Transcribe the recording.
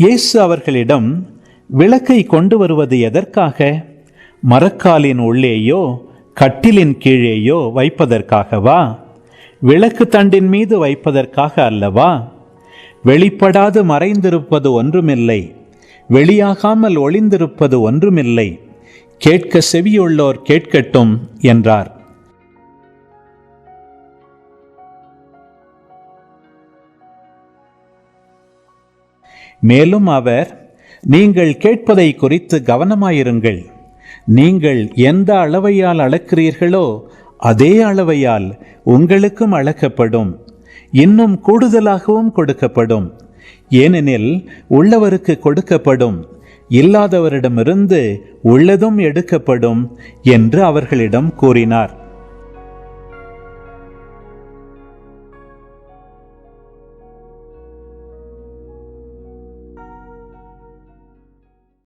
இயேசு அவர்களிடம், விளக்கை கொண்டு வருவது எதற்காக? மரக்காலின் உள்ளேயோ கட்டிலின் கீழேயோ வைப்பதற்காகவா? விளக்கு தண்டின் மீது வைப்பதற்காக அல்லவா? வெளிப்படாது மறைந்திருப்பது ஒன்றுமில்லை, வெளியாகாமல் ஒளிந்திருப்பது ஒன்றுமில்லை. கேட்க செவியுள்ளோர் கேட்கட்டும் என்றார். மேலும் அவர், நீங்கள் கேட்பதை குறித்து கவனமாயிருங்கள். நீங்கள் எந்த அளவையால் அளக்கிறீர்களோ அதே அளவையால் உங்களுக்கும் அளக்கப்படும், இன்னும் கூடுதலாகவும் கொடுக்கப்படும். ஏனெனில் உள்ளவருக்கு கொடுக்கப்படும், இல்லாதவரிடமிருந்து உள்ளதும் எடுக்கப்படும் என்று அவர்களிடம் கூறினார்.